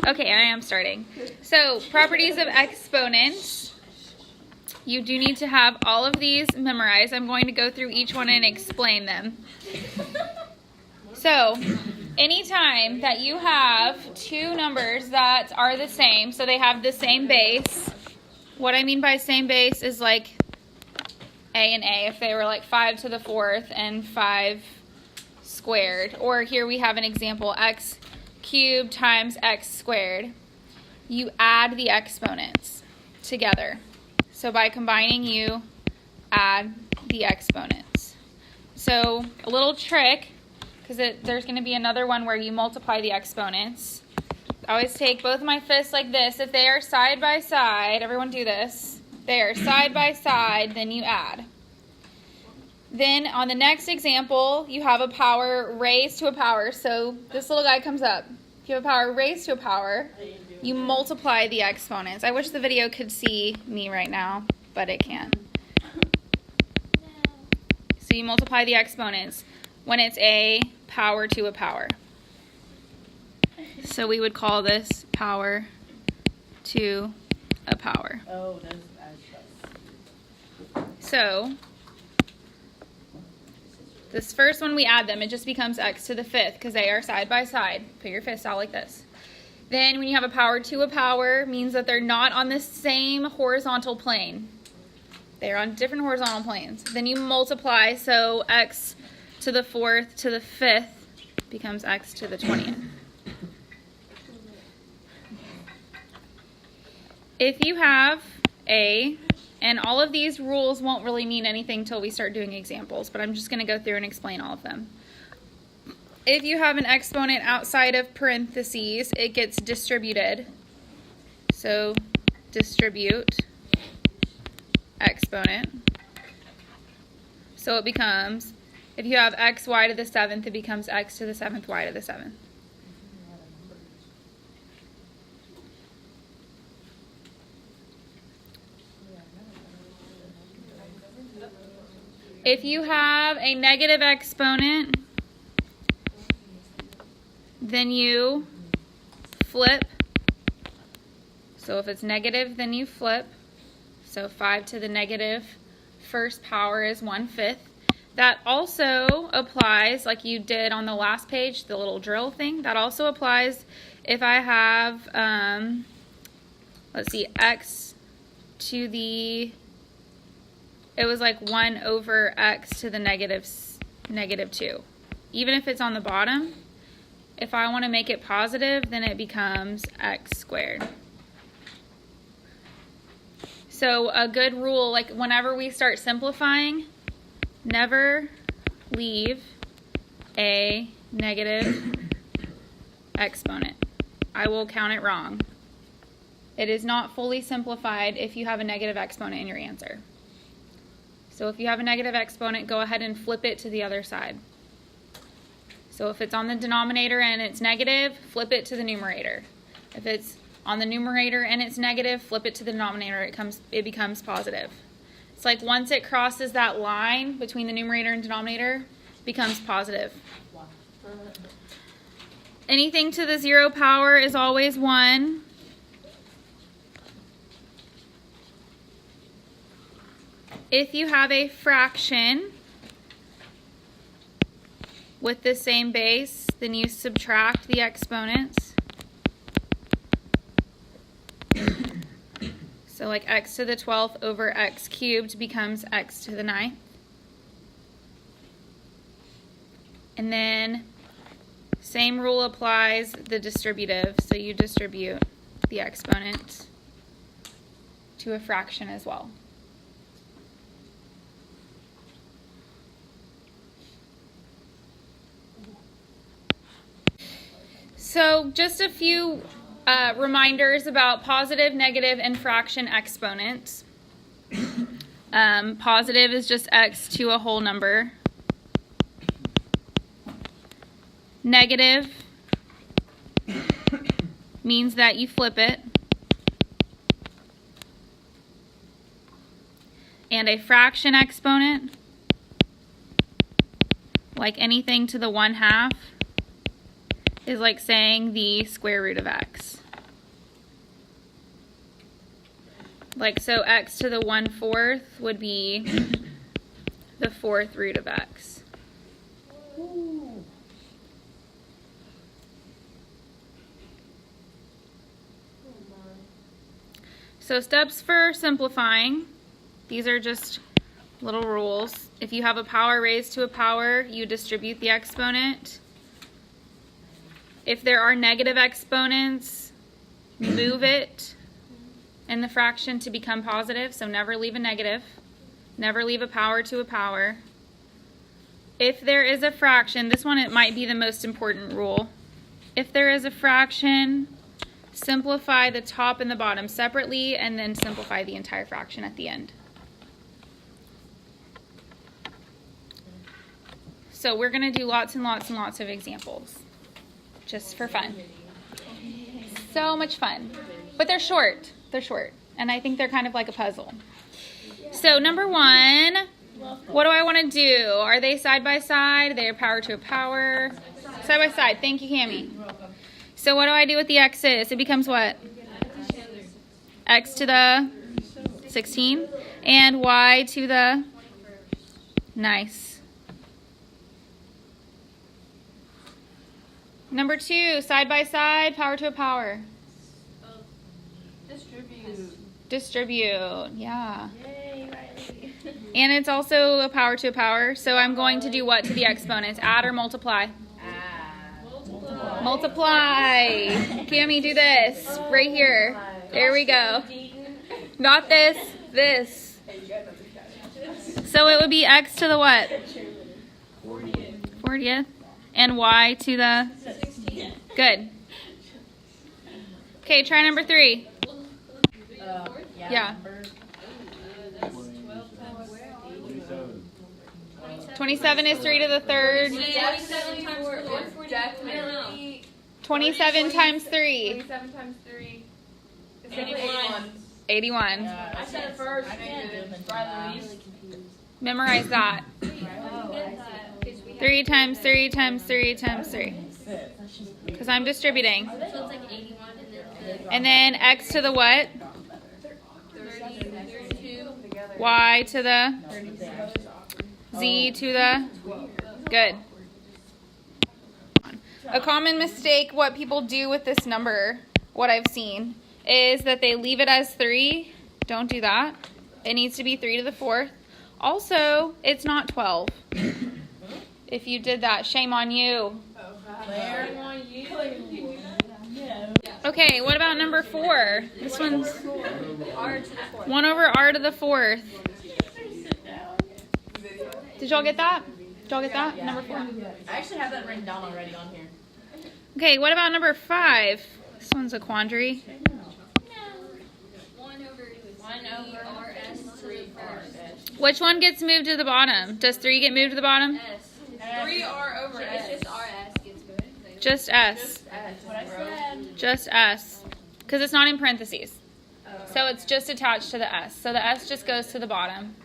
Okay, I am starting. So, properties of exponents. You do need to have all of these memorized. I'm going to go through each one and explain them. So, anytime that you have two numbers that are the same, so they have the same base, what I mean by same base is like A and A, if they were like 5 to the 4th and 5 squared. Or here we have an example, x cubed times x squared. You add the exponents together. So by combining, you add the exponents. So a little trick, because there's going to be another one where you multiply the exponents. I always take both of my fists like this. If they are side by side, everyone do this. They are side by side, then you add. Then on the next example, you have a power raised to a power. So this little guy comes up. If you have a power raised to a power, you multiply the exponents. I wish the video could see me right now, but it can't. So you multiply the exponents when it's a power to a power. So we would call this power to a power. So this first one, we add them. It just becomes x to the 5th because they are side by side. Put your fists out like this. Then when you have a power to a power, means that they're not on the same horizontal plane. They're on different horizontal planes. Then you multiply, so x to the 4th to the 5th becomes x to the 20th. If you have and all of these rules won't really mean anything until we start doing examples, but I'm just going to go through and explain all of them. If you have an exponent outside of parentheses, it gets distributed. So distribute exponent. So it becomes, if you have xy to the 7th, it becomes x to the 7th y to the 7th. If you have a negative exponent, then you flip. So if it's negative, then you flip. So 5 to the negative first power is 1/5. That also applies, like you did on the last page, the little drill thing. That also applies if I have, let's see, x to the, it was like 1 over x to the negative 2. Even if it's on the bottom, if I want to make it positive, then it becomes x squared. So a good rule, like whenever we start simplifying, never leave a negative exponent. I will count it wrong. It is not fully simplified if you have a negative exponent in your answer. So if you have a negative exponent, go ahead and flip it to the other side. So if it's on the denominator and it's negative, flip it to the numerator. If it's on the numerator and it's negative, flip it to the denominator, it becomes positive. It's like once it crosses that line between the numerator and denominator, it becomes positive. Anything to the 0 power is always 1. If you have a fraction with the same base, then you subtract the exponents. So like x to the 12th over x cubed becomes x to the 9th. And then same rule applies the distributive. So you distribute the exponent to a fraction as well. So just a few reminders about positive, negative, and fraction exponents. Positive is just x to a whole number. Negative means that you flip it. And a fraction exponent, like anything to the 1/2, is like saying the square root of x. Like, so x to the 1/4 would be the 4th root of x. So steps for simplifying. These are just little rules. If you have a power raised to a power, you distribute the exponent. If there are negative exponents, move it in the fraction to become positive. So never leave a negative. Never leave a power to a power. If there is a fraction, this one it might be the most important rule. If there is a fraction, simplify the top and the bottom separately and then simplify the entire fraction at the end. So we're going to do lots and lots and lots of examples just for fun. So much fun. But they're short. They're short. And I think they're kind of like a puzzle. So number 1, what do I want to do? Are they side by side? They're power to a power. Side by side. Thank you, Cammie. So what do I do with the x's? It becomes what? X to the 16 and y to the nice. Number 2, side by side, power to a power. Distribute, yeah. Yay, Riley. And it's also a power to a power. So I'm going to do what to the exponents? Add or multiply? Multiply. Cammie, do this right here. There we go. Not this, this. So it would be x to the what? 40th. And y to the? Good. Okay, try number 3. Yeah. 27 is 3 to the 3rd. 27 times 3. 27 times 3. 81. I said it first. Memorize that. 3 times 3 times 3 times 3. Because I'm distributing. So it's like 81 And then x to the what? 32. Y to the? Z to the? Good. A common mistake what people do with this number, what I've seen, is that they leave it as 3. Don't do that. It needs to be 3 to the 4th. Also, it's not 12. If you did that, shame on you. Okay, what about number 4? This one's 1 over r to the 4th. Did y'all get that? Did y'all get that? Number 4. I actually have that written down already on here. Okay, what about number 5? This one's a quandary. 1 over rs to the first. Which one gets moved to the bottom? Does 3 get moved to the bottom? S. 3r over It's s. just rs gets moved. Just S. That's what I said. Just S. Because it's not in parentheses. So it's just attached to the S. So the S just goes to the bottom.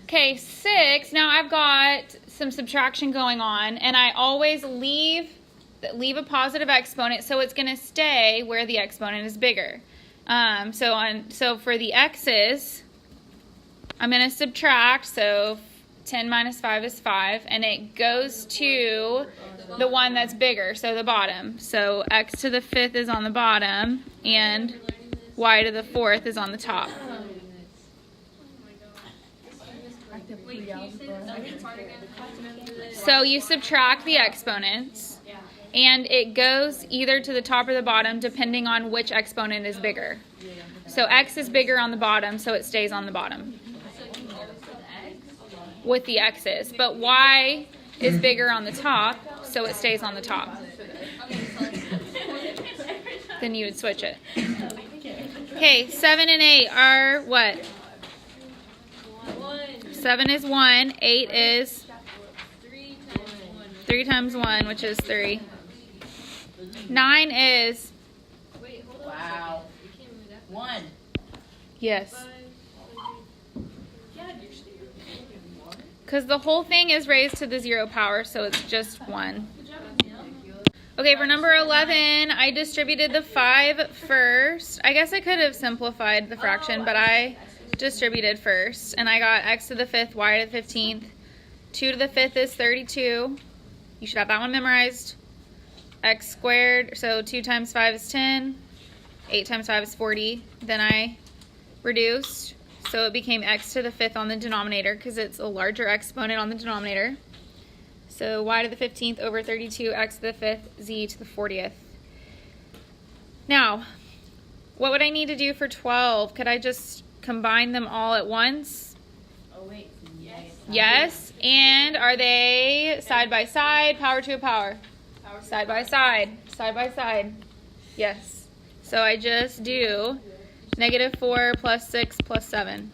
Okay, 6. Now I've got some subtraction going on, and I always leave a positive exponent, so it's going to stay where the exponent is bigger. So for the x's, I'm going to subtract. So 10 minus 5 is 5, and it goes to the one that's bigger, so the bottom. So x to the 5th is on the bottom, and y to the 4th is on the top. So you subtract the exponents, and it goes either to the top or the bottom depending on which exponent is bigger. So x is bigger on the bottom, so it stays on the bottom with the x's. But y is bigger on the top, so it stays on the top. Then you would switch it. Okay, 7 and 8 are what? 7 is 1, 8 is 3 times 1, which is 3. 9 is? Wow. 1. Yes. Because the whole thing is raised to the 0 power, so it's just 1. Okay, for number 11, I distributed the 5 first. I guess I could have simplified the fraction, but I distributed first. And I got x to the 5th, y to the 15th. 2 to the 5th is 32. You should have that one memorized. X squared, so 2 times 5 is 10. 8 times 5 is 40. Then I reduced, so it became x to the 5th on the denominator because it's a larger exponent on the denominator. So y to the 15th over 32, x to the 5th, z to the 40th. Now, what would I need to do for 12? Could I just combine them all at once? Oh, wait. Yes. And are they side by side, power to a power? Side by side. Side by side. Yes. So I just do -4 plus 6 plus 7.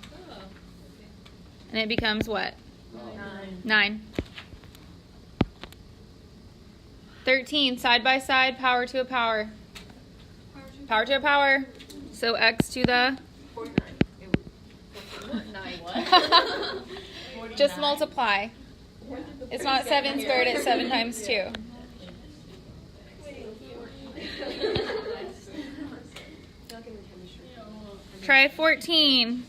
And it becomes what? 9. 13, side by side, power to a power. Power to a power. So x to the... Just multiply. It's not 7 squared, it's 7 times 2. Try 14.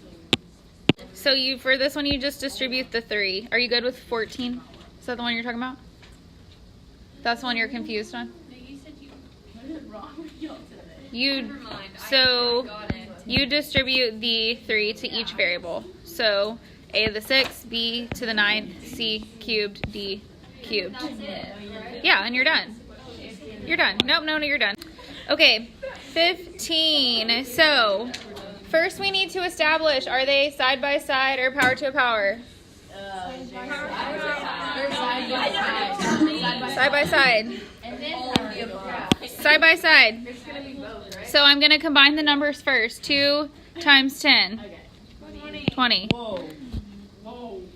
So for this one, you just distribute the 3. Are you good with 14? Is that the one you're talking about? That's the one you're confused on? You distribute the 3 to each variable. So a to the 6th, b to the 9th, c cubed, d cubed. Yeah, and you're done. You're done. Nope, no, you're done. Okay, 15. So first we need to establish, are they side by side or power to a power? Side by side. Side by side. So I'm going to combine the numbers first. 2 times 10. 20.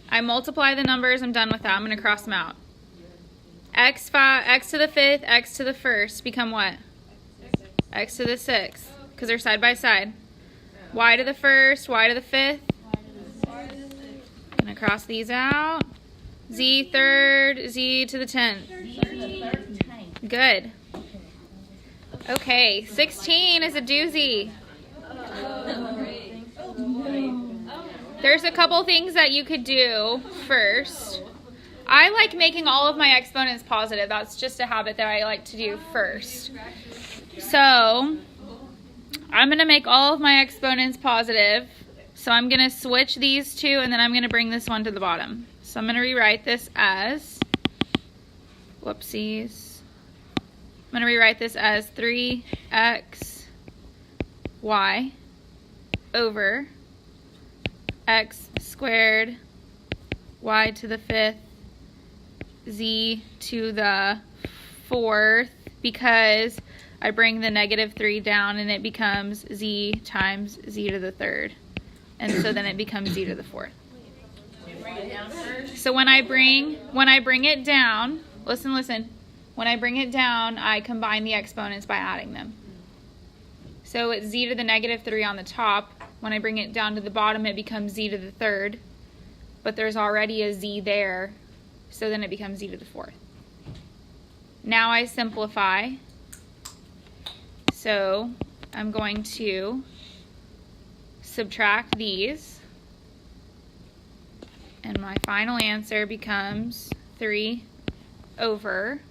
I multiply the numbers. I'm done with that. I'm going to cross them out. X to the 5th, x to the 1st become what? X to the 6th. Because they're side by side. Y to the 1st, y to the 5th. I'm going to cross these out. Z 3rd, z to the 10th. Good. Okay, 16 is a doozy. There's a couple things that you could do first. I like making all of my exponents positive. That's just a habit that I like to do first. So I'm going to make all of my exponents positive. So I'm going to switch these two, and then I'm going to bring this one to the bottom. So I'm going to rewrite this as, whoopsies. I'm going to rewrite this as 3x y over x squared y to the 5th z to the 4th, because I bring the -3 down and it becomes z times z to the 3rd. And so then it becomes z to the 4th. So when I bring it down, listen. When I bring it down, I combine the exponents by adding them. So it's z to the -3 on the top. When I bring it down to the bottom, it becomes z to the 3rd. But there's already a z there, so then it becomes z to the 4th. Now I simplify. So I'm going to subtract these. And my final answer becomes 3 over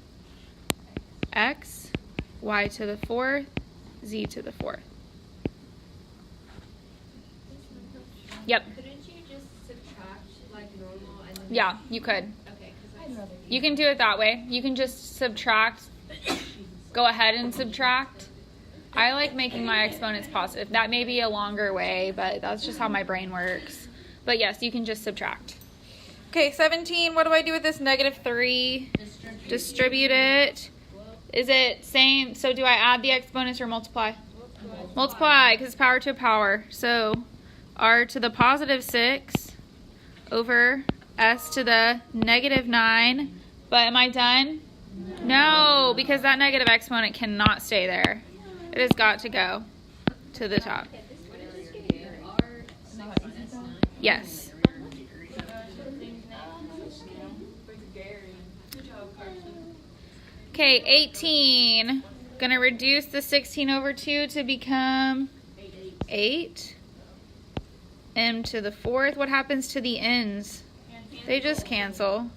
x, y to the 4th, z to the 4th. Yep. Couldn't you just subtract like normal and then... Yeah, you could. Okay, You can do it that way. You can just subtract. Go ahead and subtract. I like making my exponents positive. That may be a longer way, but that's just how my brain works. But yes, you can just subtract. Okay, 17. What do I do with this -3? Distribute it. Is it same? So do I add the exponents or multiply? Multiply, because it's power to a power. So r to the +6 over s to the -9. But am I done? No, because that negative exponent cannot stay there. It has got to go to the top. Yes. Okay, 18. Gonna reduce the 16 over 2 to become 8. M to the 4th. What happens to the ends? They just cancel.